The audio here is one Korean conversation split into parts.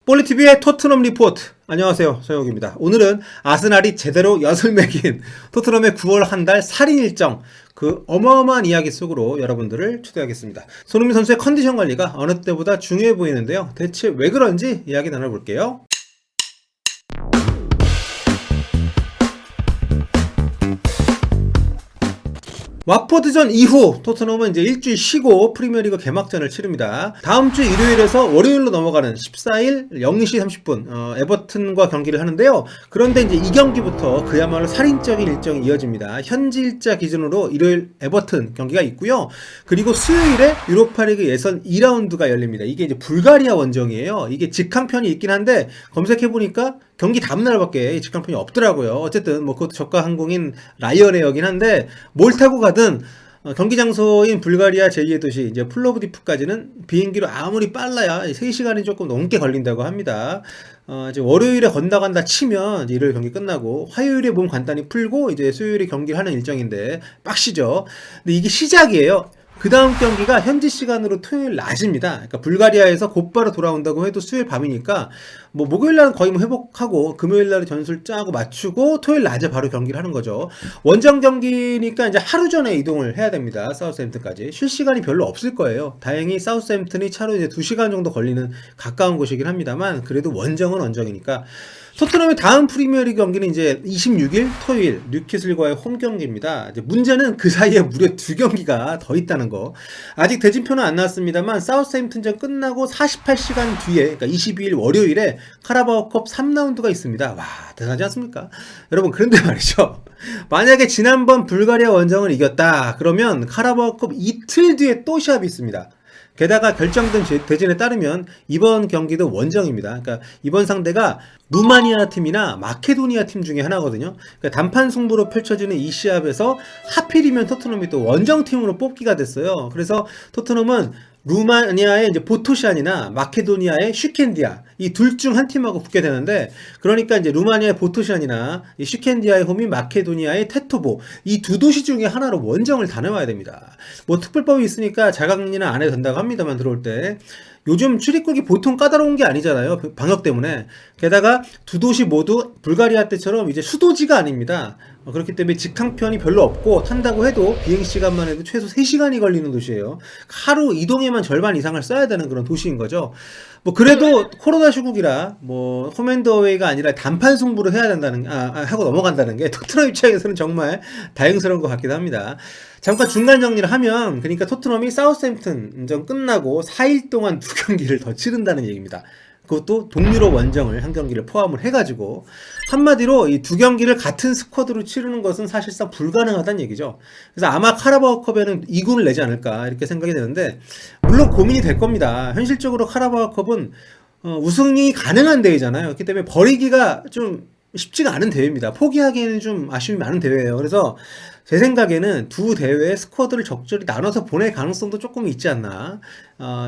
볼리TV의 토트넘 리포트. 안녕하세요, 서영욱입니다. 오늘은 아스날이 제대로 엿을 매긴 토트넘의 9월 한 달 살인 일정, 그 어마어마한 이야기 속으로 여러분들을 초대하겠습니다. 손흥민 선수의 컨디션 관리가 어느 때보다 중요해 보이는데요. 대체 왜 그런지 이야기 나눠볼게요. watford전 이후 토트넘은 이제 일주일 쉬고 프리미어리그 개막전을 치릅니다. 다음 주 일요일에서 월요일로 넘어가는 14일 0시 30분 에버튼과 경기를 하는데요. 그런데 이제 이 경기부터 그야말로 살인적인 일정이 이어집니다. 현지 일자 기준으로 일요일 에버튼 경기가 있고요. 그리고 수요일에 유로파리그 예선 2라운드가 열립니다. 이게 이제 불가리아 원정이에요. 이게 직항편이 있긴 한데 검색해보니까 경기 다음날밖에 직항편이 없더라고요. 어쨌든 뭐 그것도 저가 항공인 라이언에어긴 한데 뭘 타고 가든 경기 장소인 불가리아 제2의 도시 이제 플로브디프까지는 비행기로 아무리 빨라야 3시간이 조금 넘게 걸린다고 합니다. 이제 월요일에 건너간다 치면 이제 일요일 경기 끝나고 화요일에 몸 간단히 풀고 이제 수요일에 경기를 하는 일정인데 빡시죠. 근데 이게 시작이에요. 그 다음 경기가 현지 시간으로 토요일 낮입니다. 그러니까 불가리아에서 곧바로 돌아온다고 해도 수요일 밤이니까 뭐 목요일 날은 거의 뭐 회복하고 금요일 날에 전술 짜고 맞추고 토요일 낮에 바로 경기를 하는 거죠. 원정 경기니까 이제 하루 전에 이동을 해야 됩니다. 사우스햄튼까지. 쉴 시간이 별로 없을 거예요. 다행히 사우스햄튼이 차로 이제 2시간 정도 걸리는 가까운 곳이긴 합니다만 그래도 원정은 원정이니까 토트넘의 다음 프리미어리그 경기는 이제 26일 토요일 뉴캐슬과의 홈 경기입니다. 이제 문제는 그 사이에 무려 2경기가 더 있다는 거. 아직 대진표는 안 나왔습니다만 사우스햄튼전 끝나고 48시간 뒤에 그러니까 22일 월요일에 카라바오컵 3라운드가 있습니다. 와, 대단하지 않습니까? 여러분, 그런데 말이죠. 만약에 지난번 불가리아 원정을 이겼다 그러면 카라바오컵 이틀 뒤에 또 시합이 있습니다. 게다가 결정된 대진에 따르면 이번 경기도 원정입니다. 그러니까 이번 상대가 루마니아 팀이나 마케도니아 팀 중에 하나거든요. 그러니까 단판 승부로 펼쳐지는 이 시합에서 하필이면 토트넘이 또 원정팀으로 뽑기가 됐어요. 그래서 토트넘은 루마니아의 이제 보토시안이나 마케도니아의 슈켄디아 이 둘 중 한 팀하고 붙게 되는데 그러니까 이제 루마니아의 보토시안이나 이 슈켄디아의 홈인 마케도니아의 테토보 이 두 도시 중에 하나로 원정을 다녀와야 됩니다. 뭐 특별법이 있으니까 자가격리는 안 해도 된다고 합니다만 들어올 때 요즘 출입국이 보통 까다로운 게 아니잖아요. 방역 때문에. 게다가 두 도시 모두 불가리아 때처럼 이제 수도지가 아닙니다. 그렇기 때문에 직항편이 별로 없고 탄다고 해도 비행시간만 해도 최소 3시간이 걸리는 도시예요. 하루 이동에만 절반 이상을 써야 되는 그런 도시인 거죠. 뭐 그래도 코로나 시국이라 뭐 홈앤더웨이가 아니라 단판 승부를 해야 된다는 하고 넘어간다는 게 토트넘 입장에서는 정말 다행스러운 것 같기도 합니다. 잠깐 중간 정리를 하면 그러니까 토트넘이 사우스햄튼전 끝나고 4일 동안 2경기를 더 치른다는 얘기입니다. 그것도 동유럽 원정을 한 경기를 포함을 해가지고 한마디로 이 2경기를 같은 스쿼드로 치르는 것은 사실상 불가능하다는 얘기죠. 그래서 아마 카라바오컵에는 2군을 내지 않을까 이렇게 생각이 되는데 물론 고민이 될 겁니다. 현실적으로 카라바오컵은 우승이 가능한 대회잖아요. 그렇기 때문에 버리기가 좀 쉽지가 않은 대회입니다. 포기하기에는 좀 아쉬움이 많은 대회예요. 그래서 제 생각에는 두 대회의 스쿼드를 적절히 나눠서 보낼 가능성도 조금 있지 않나.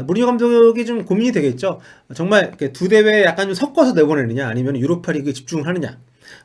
무리뉴 감독이 좀 고민이 되겠죠. 정말 두 대회 약간 좀 섞어서 내보내느냐 아니면 유로파리그에 집중을 하느냐.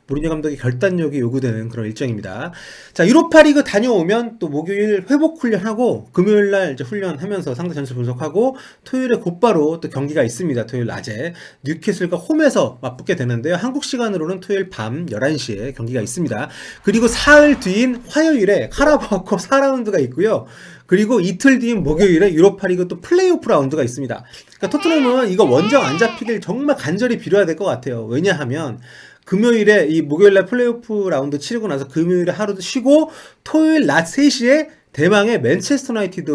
무리뉴 감독의 결단력이 요구되는 그런 일정입니다. 자, 유로파리그 다녀오면 또 목요일 회복 훈련하고 금요일날 이제 훈련하면서 상대 전술 분석하고 토요일에 곧바로 또 경기가 있습니다. 토요일 낮에 뉴캐슬과 홈에서 맞붙게 되는데요. 한국 시간으로는 토요일 밤 11시에 경기가 있습니다. 그리고 사흘 뒤인 화요일에 카라바오컵 4라운드가 있고요. 그리고 이틀 뒤인 목요일에 유로파리그 또 플레이오프 라운드가 있습니다. 그러니까 토트넘은 이거 원정 안 잡히길 정말 간절히 빌어야 될 것 같아요. 왜냐하면 금요일에 이 목요일날 플레이오프 라운드 치르고 나서 금요일에 하루 쉬고 토요일 낮 3시에 대망의 맨체스터 유나이티드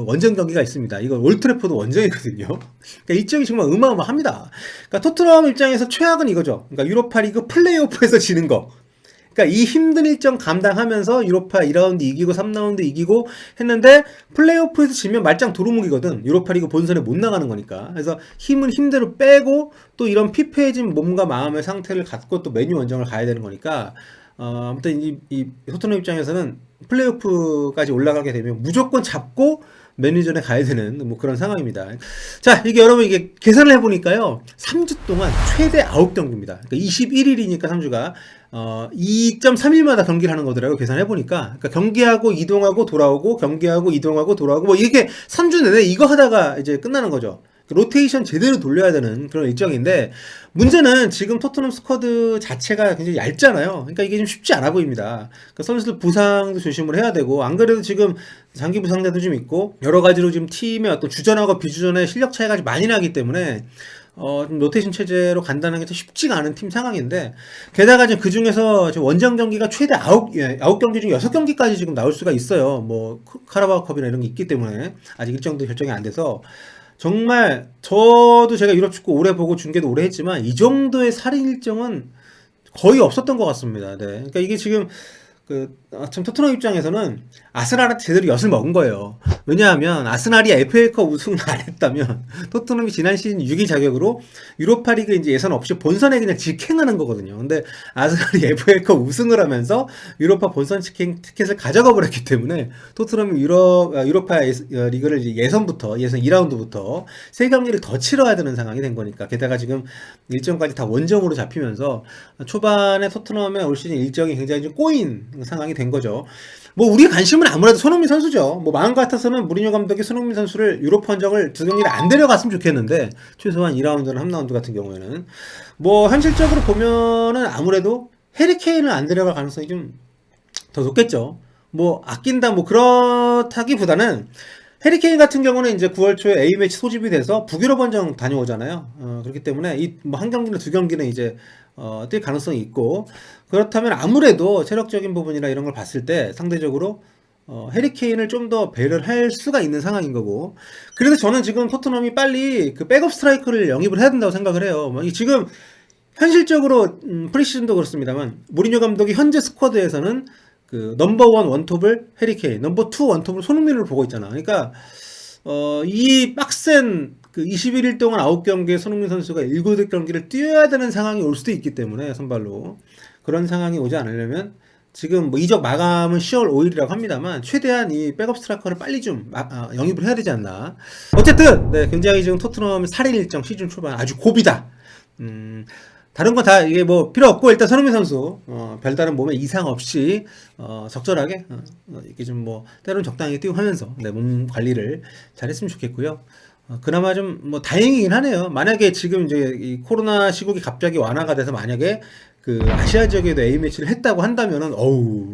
원정 경기가 있습니다. 이거 올트래포드 원정이거든요. 그러니까 일정이 정말 어마어마합니다. 그러니까 토트넘 입장에서 최악은 이거죠. 그러니까 유로파리그 플레이오프에서 지는 거. 그러니까 이 힘든 일정 감당하면서 유로파 2라운드 이기고 3라운드 이기고 했는데 플레이오프에서 지면 말짱 도루묵이거든. 유로파리그 본선에 못 나가는 거니까. 그래서 힘은 힘대로 빼고 또 이런 피폐해진 몸과 마음의 상태를 갖고 또 메뉴 원정을 가야 되는 거니까 아무튼 이 토트넘 입장에서는 플레이오프까지 올라가게 되면 무조건 잡고 매니저에 가야 되는 뭐 그런 상황입니다. 자, 이게 여러분 이게 계산을 해보니까요. 3주 동안 최대 9경기입니다. 그러니까 21일이니까 3주가 2.3일마다 경기를 하는 거더라고요. 계산해보니까. 그러니까 경기하고 이동하고 돌아오고 경기하고 이동하고 돌아오고 뭐 이렇게 3주 내내 이거 하다가 이제 끝나는 거죠. 로테이션 제대로 돌려야 되는 그런 일정인데, 문제는 지금 토트넘 스쿼드 자체가 굉장히 얇잖아요. 그러니까 이게 좀 쉽지 않아 보입니다. 그러니까 선수들 부상도 조심을 해야 되고, 안 그래도 지금 장기 부상자도 좀 있고 여러 가지로 지금 팀의 어떤 주전하고 비주전의 실력 차이가 좀 많이 나기 때문에 좀 로테이션 체제로 간다는 게 좀 쉽지가 않은 팀 상황인데, 게다가 지금 그 중에서 원정 경기가 최대 9경기 중 6경기까지 지금 나올 수가 있어요. 뭐 카라바오컵이나 이런 게 있기 때문에 아직 일정도 결정이 안 돼서, 정말 저도 제가 유럽 축구 오래 보고 중계도 오래 했지만 이 정도의 살인 일정은 거의 없었던 것 같습니다. 네. 그러니까 이게 지금 참 토트넘 입장에서는 아스날한테 제대로 엿을 먹은 거예요. 왜냐하면 아스날이 FA컵 우승을 안 했다면 토트넘이 지난 시즌 6위 자격으로 유로파리그 이제 예선 없이 본선에 그냥 직행하는 거거든요. 근데 아스날이 FA컵 우승을 하면서 유로파 본선 티켓을 가져가 버렸기 때문에 토트넘이 유로파 리그를 예선부터 예선 2라운드부터 3경기를 더 치러야 되는 상황이 된 거니까, 게다가 지금 일정까지 다 원정으로 잡히면서 초반에 토트넘의 올 시즌 일정이 굉장히 좀 꼬인 상황이 된 거죠. 뭐 우리 관심은 아무래도 손흥민 선수죠. 뭐 마음 같아서는 무리뉴 감독이 손흥민 선수를 유로파 원정을 2경기를 안 데려갔으면 좋겠는데, 최소한 2라운드나 3라운드 같은 경우에는 뭐 현실적으로 보면은 아무래도 해리 케인을 안 데려갈 가능성이 좀 더 높겠죠. 뭐 아낀다 뭐 그렇다기보다는, 해리 케인 같은 경우는 이제 9월 초에 A매치 소집이 돼서 북유럽 원정 다녀오잖아요. 그렇기 때문에 이 뭐 한 경기나 2경기는 이제 뛸 가능성이 있고, 그렇다면 아무래도 체력적인 부분이나 이런 걸 봤을 때 상대적으로 해리 케인을 좀 더 배려를 할 수가 있는 상황인 거고, 그래서 저는 지금 토트넘이 빨리 그 백업 스트라이커를 영입을 해야 된다고 생각을 해요. 뭐 지금 현실적으로 프리시즌도 그렇습니다만 무리뉴 감독이 현재 스쿼드에서는 그 넘버 1 원톱을 해리 케인, 넘버 2 원톱을 손흥민으로 보고 있잖아. 그러니까 이 빡센 그 21일 동안 9경기에 손흥민 선수가 7, 8경기를 뛰어야 되는 상황이 올 수도 있기 때문에, 선발로 그런 상황이 오지 않으려면 지금 뭐 이적 마감은 10월 5일이라고 합니다만 최대한 이 백업 스트라이커를 빨리 좀 영입을 해야 되지 않나. 어쨌든 네, 굉장히 지금 토트넘의 살인 일정 시즌 초반 아주 고비다. 다른 건 다 이게 뭐 필요 없고, 일단 손흥민 선수 별다른 몸에 이상 없이 적절하게 이렇게 좀 뭐 때로는 적당히 뛰고 하면서 몸 관리를 잘했으면 좋겠고요. 그나마 좀 뭐 다행이긴 하네요. 만약에 지금 이제 이 코로나 시국이 갑자기 완화가 돼서 만약에 그 아시아 지역에도 A매치를 했다고 한다면은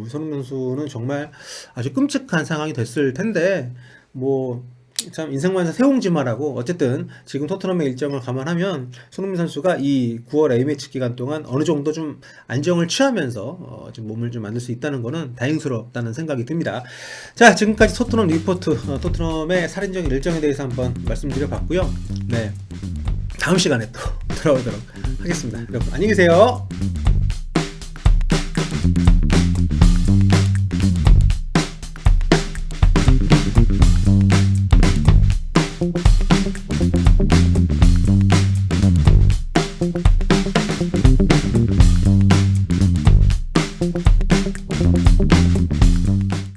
손흥민 선수는 정말 아주 끔찍한 상황이 됐을 텐데, 뭐 참 인생만사 세옹지마라고, 어쨌든 지금 토트넘의 일정을 감안하면 손흥민 선수가 이 9월 A매치 기간 동안 어느 정도 좀 안정을 취하면서 좀 몸을 좀 만들 수 있다는 거는 다행스럽다는 생각이 듭니다. 자, 지금까지 토트넘 리포트, 토트넘의 살인적인 일정에 대해서 한번 말씀드려 봤고요. 네, 다음 시간에 또 돌아오도록 하겠습니다. 여러분 안녕히 계세요. Thank you.